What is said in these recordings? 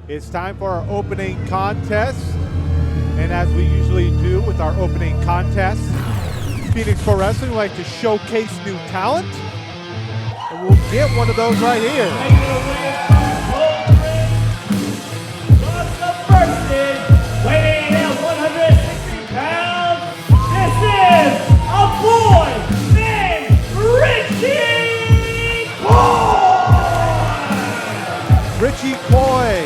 It's time for our opening contest. And as we usually do with our opening contest, Phoenix Pro Wrestling would like to showcase new talent. And we'll get one of those right here. Weighing in at 160 pounds, this is a boy named Richie Coy! Richie Coy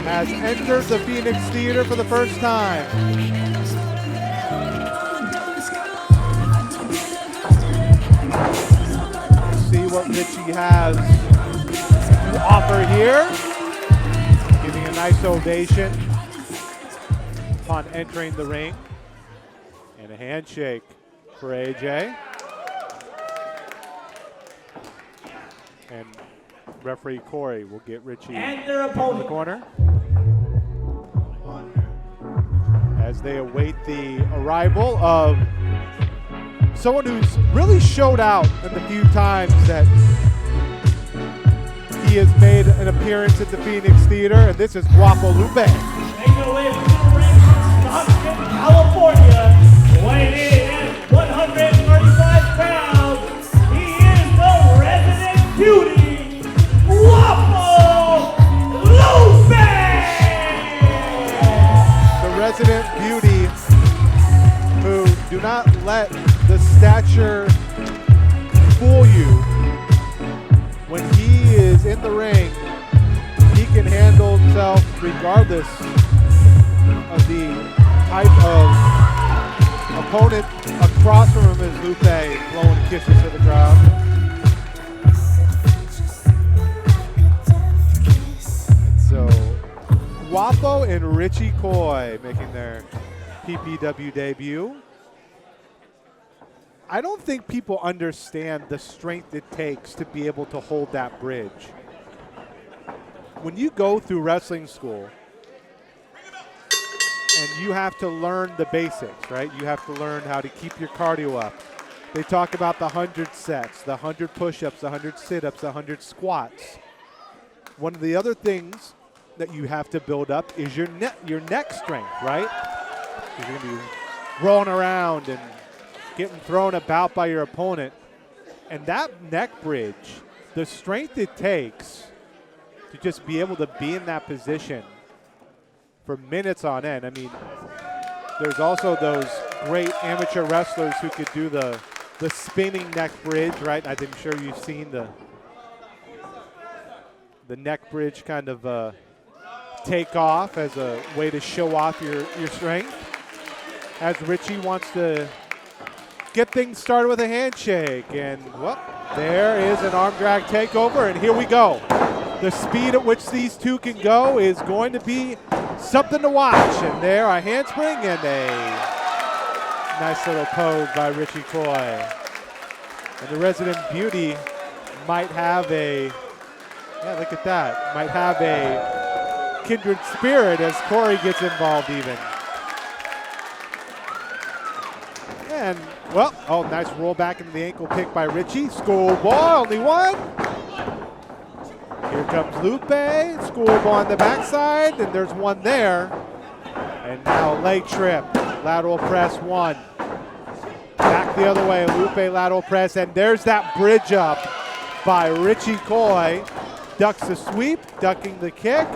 has entered the Phoenix Theater for the first time. See what Richie has to offer here. Giving a nice ovation upon entering the ring. And a handshake for AJ. And referee Corey will get Richie and their in opponent the corner as they await the arrival of someone who's really showed out in the few times that he has made an appearance at the Phoenix Theater, and this is Guapo Lupe. making their way from the ring from Stockton, California, weighing in at 135 pounds. He is the resident beauty, Guapo Lupe! The resident beauty who do not let the stature fool you. When he is in the ring, he can handle himself regardless of the type of opponent across from him as Lupe blowing kisses to the crowd. So, Guapo and Richie Coy making their PPW debut. I don't think people understand the strength it takes to be able to hold that bridge. When you go through wrestling school and you have to learn the basics, right? You have to learn how to keep your cardio up. They talk about the 100 sets, the 100 push-ups, the 100 sit-ups, the 100 squats. One of the other things that you have to build up is your neck strength, right? You're going to be rolling around and getting thrown about by your opponent. And that neck bridge, the strength it takes to just be able to be in that position for minutes on end. I mean, there's also those great amateur wrestlers who could do the spinning neck bridge, right? I'm sure you've seen the neck bridge kind of take off as a way to show off your strength. As Richie wants to get things started with a handshake, and well, there is an arm drag takeover, and here we go. The speed at which these two can go is going to be something to watch, and there a handspring and a nice little pose by Richie Coy. And the resident beauty might have a, yeah, look at that, might have a kindred spirit as Corey gets involved even. And, well, oh, nice roll back into the ankle pick by Richie. Schoolboy, only one. Here comes Lupe. Schoolboy on the backside, and there's one there. And now leg trip, lateral press one. Back the other way, Lupe lateral press, and there's that bridge up by Richie Coy. Ducks the sweep, ducking the kick,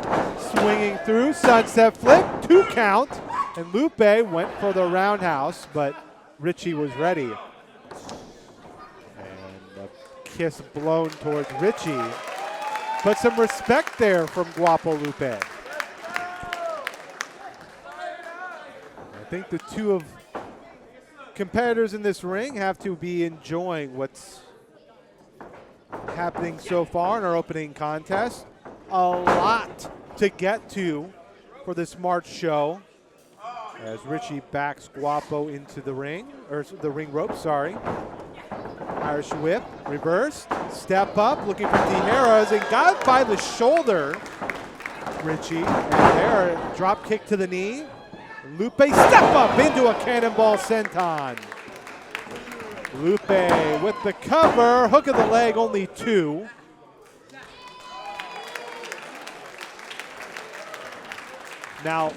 swinging through, sunset flip, 2 count. And Lupe went for the roundhouse, but Richie was ready. And a kiss blown towards Richie. But some respect there from Guapo Lupe. I think the two of competitors in this ring have to be enjoying what's happening so far in our opening contest. A lot to get to for this March show. As Richie backs Guapo into the ring, or the ring rope, sorry. Irish whip, reverse, step up, looking for Tijeras, and got by the shoulder, Richie. And there, drop kick to the knee. Lupe, step up into a cannonball senton. Lupe with the cover, hook of the leg, only 2. Now,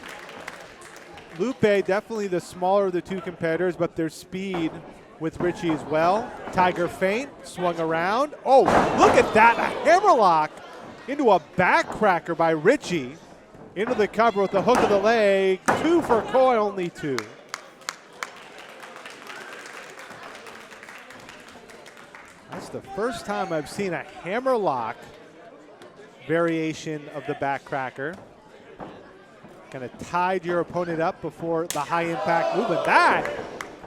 Lupe, definitely the smaller of the two competitors, but their speed with Richie as well. Tiger feint, swung around. Oh, look at that, a hammerlock into a backcracker by Richie. Into the cover with the hook of the leg. 2 for Coy, only 2. That's the first time I've seen a hammerlock variation of the backcracker. Kind of tied your opponent up before the high impact movement. That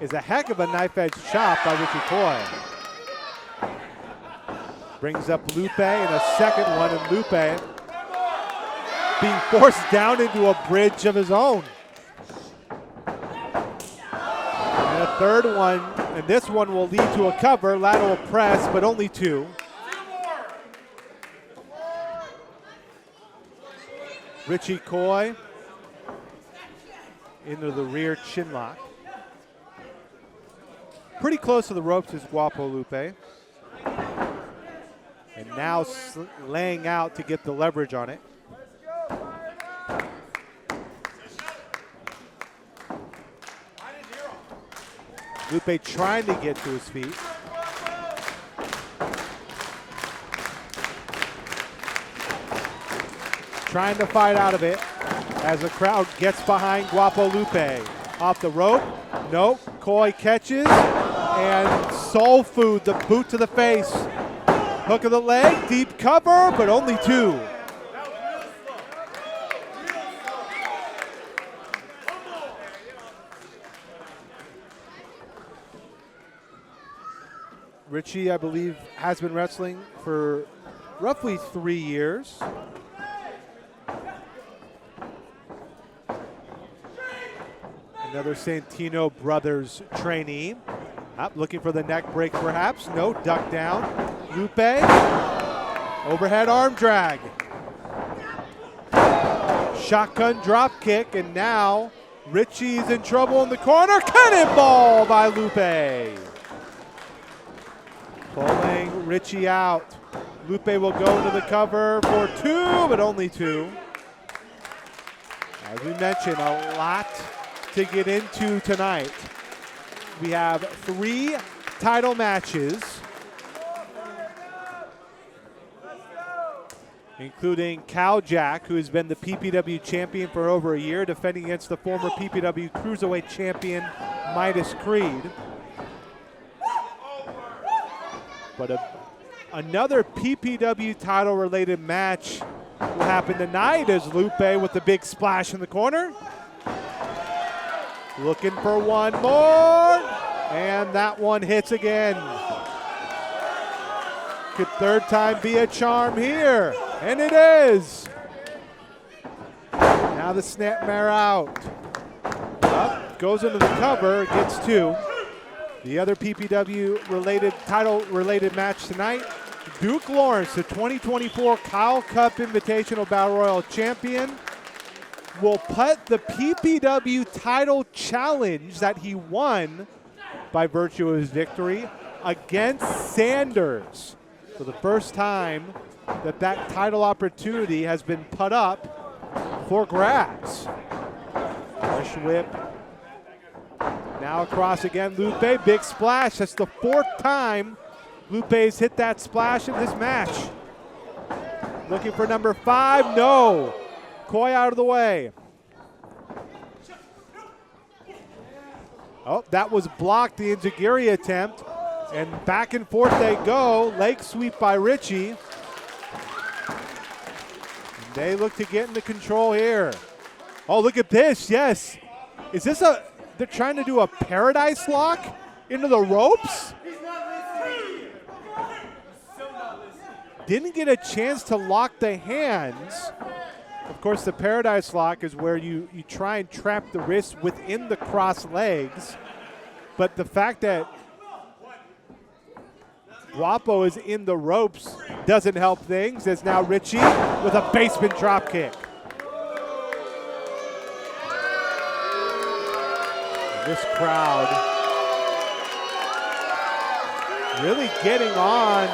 is a heck of a knife edge chop by Richie Coy. Brings up Lupe and a second one, and Lupe being forced down into a bridge of his own. And a third one, and this one will lead to a cover, lateral press, but only 2. Richie Coy into the rear chin lock. Pretty close to the ropes is Guapo Lupe. And now laying out to get the leverage on it. Lupe trying to get to his feet. Trying to fight out of it as the crowd gets behind Guapo Lupe. Off the rope, nope, Coy catches, and soul food, the boot to the face. Hook of the leg, deep cover, but only 2. Richie, I believe, has been wrestling for roughly 3 years. Another Santino Brothers trainee. Up, looking for the neck break perhaps. No, duck down. Lupe, overhead arm drag. Shotgun drop kick, and now Richie's in trouble in the corner. Cannonball by Lupe. Pulling Richie out. Lupe will go to the cover for 2, but only 2. As we mentioned, a lot to get into tonight. We have 3 title matches, including Cal Jack, who has been the PPW champion for over a year, defending against the former PPW Cruiserweight champion, Midas Creed. But another PPW title-related match will happen tonight as Lupe with the big splash in the corner. Looking for one more, and that one hits again. Could third time be a charm here, and it is. Now the snapmare out. Up, goes into the cover, gets 2. The other PPW-related, title-related match tonight, Duke Lawrence, the 2024 Kyle Cup Invitational Battle Royal champion, will put the PPW title challenge that he won by virtue of his victory against Sanders. For the first time that title opportunity has been put up for grabs. Fresh whip. Now across again, Lupe, big splash. That's the 4th time Lupe's hit that splash in this match. Looking for number 5, no. Coy out of the way. Oh, that was blocked, the enziguri attempt. And back and forth they go. Leg sweep by Richie. And they look to get into control here. Oh, look at this, yes. Is this they're trying to do a paradise lock into the ropes? Didn't get a chance to lock the hands. Of course, the paradise lock is where you try and trap the wrist within the crossed legs. But the fact that Guapo is in the ropes doesn't help things, as now Richie with a basement drop kick. This crowd really getting on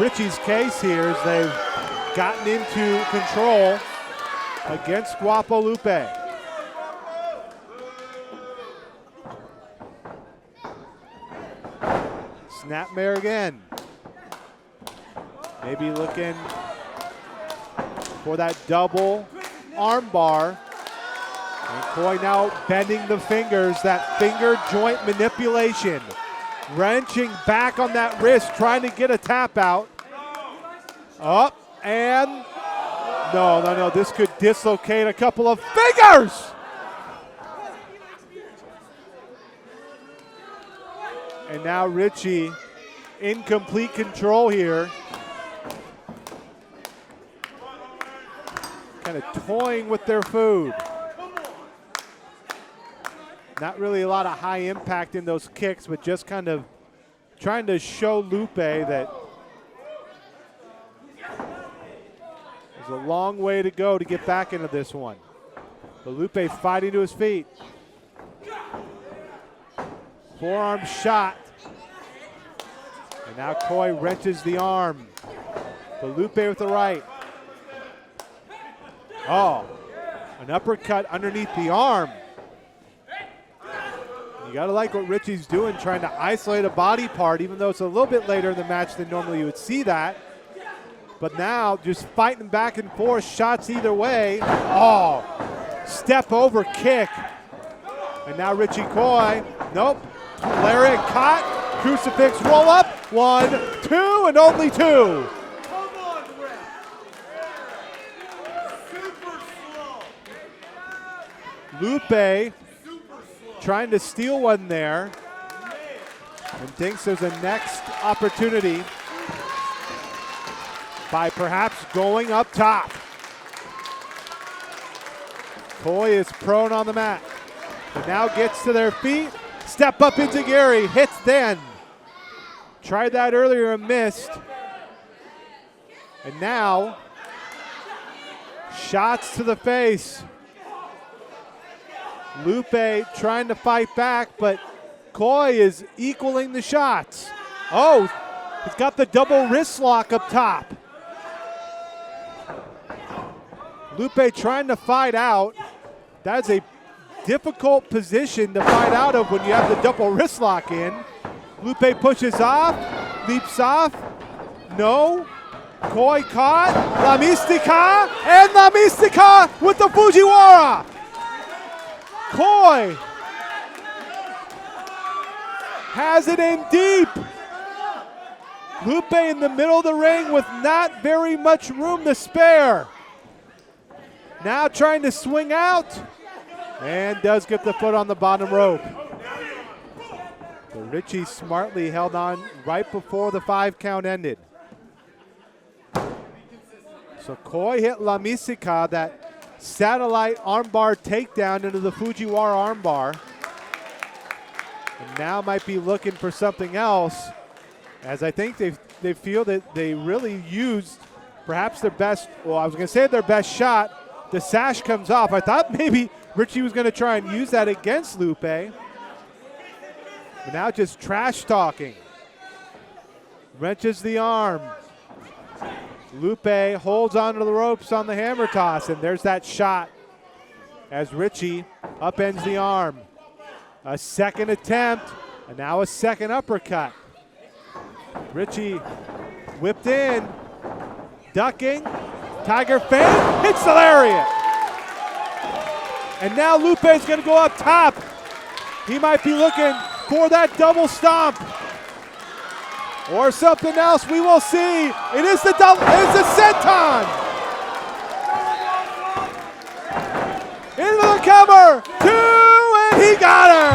Richie's case here as they've gotten into control. against Guapo Lupe. Snapmare again. Maybe looking for that double armbar. And Coy now bending the fingers, that finger joint manipulation. Wrenching back on that wrist, trying to get a tap out. Up and no, this could dislocate a couple of fingers. And now Richie in complete control here. Kind of toying with their food. Not really a lot of high impact in those kicks, but just kind of trying to show Lupe that there's a long way to go to get back into this one. But Lupe fighting to his feet. Forearm shot. And now Coy wrenches the arm. But Lupe with the right. Oh, an uppercut underneath the arm. You gotta like what Richie's doing, trying to isolate a body part, even though it's a little bit later in the match than normally you would see that. But now just fighting back and forth, shots either way. Oh, step over kick. And now Richie Coy, nope. Lariat caught, crucifix roll up. 1, 2, and only 2. Lupe trying to steal one there and thinks there's a next opportunity by perhaps going up top. Coy is prone on the mat, but now gets to their feet. Step up into Gary, hits then. Tried that earlier and missed. And now, shots to the face. Lupe trying to fight back, but Coy is equaling the shots. Oh, he's got the double wrist lock up top. Lupe trying to fight out. That's a difficult position to fight out of when you have the double wrist lock in. Lupe pushes off, leaps off. No. Coy caught. La Mystica, and La Mystica with the Fujiwara. Coy has it in deep. Lupe in the middle of the ring with not very much room to spare. Now trying to swing out, and does get the foot on the bottom rope. But Richie smartly held on right before the 5 count ended. So Coy hit La Mystica, that satellite armbar takedown into the Fujiwara armbar. And now might be looking for something else, as I think they feel that they really used perhaps their best, well, I was going to say their best shot. The sash comes off. I thought maybe Richie was going to try and use that against Lupe. But now just trash talking. Wrenches the arm. Lupe holds onto the ropes on the hammer toss, and there's that shot as Richie upends the arm. A second attempt, and now a second uppercut. Richie whipped in, ducking. Tiger feint, hits the lariat. And now Lupe is going to go up top. He might be looking for that double stomp. Or something else, we will see. It is the double, it's the senton. Into the cover, 2, and he got her.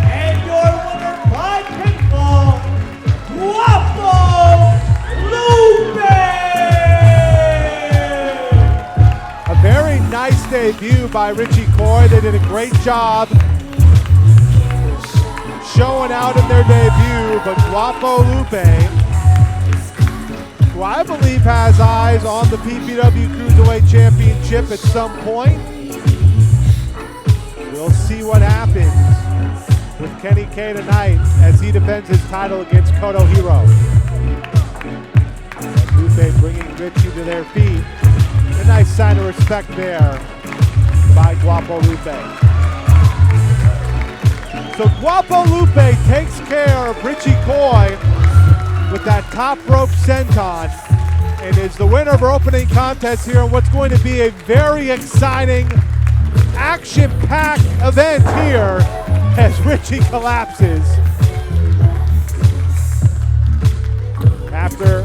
And your winner by pinfall, Guapo Lupe. A very nice debut by Richie Coy. They did a great job showing out in their debut, but Guapo Lupe, who I believe has eyes on the PPW Cruiserweight Championship at some point. We'll see what happens with Kenny K tonight as he defends his title against Koto Hiro. Lupe bringing Richie to their feet. A nice sign of respect there by Guapo Lupe. So Guapo Lupe takes care of Richie Coy with that top rope senton and is the winner of our opening contest here in what's going to be a very exciting, action-packed event here as Richie collapses. After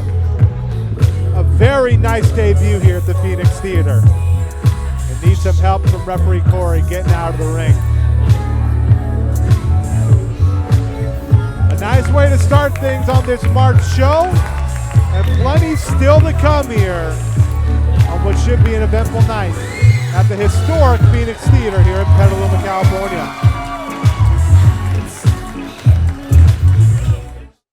a very nice debut here at the Phoenix Theater. And needs some help from referee Corey getting out of the ring. A nice way to start things on this March show, and plenty still to come here on what should be an eventful night at the historic Phoenix Theater here in Petaluma, California.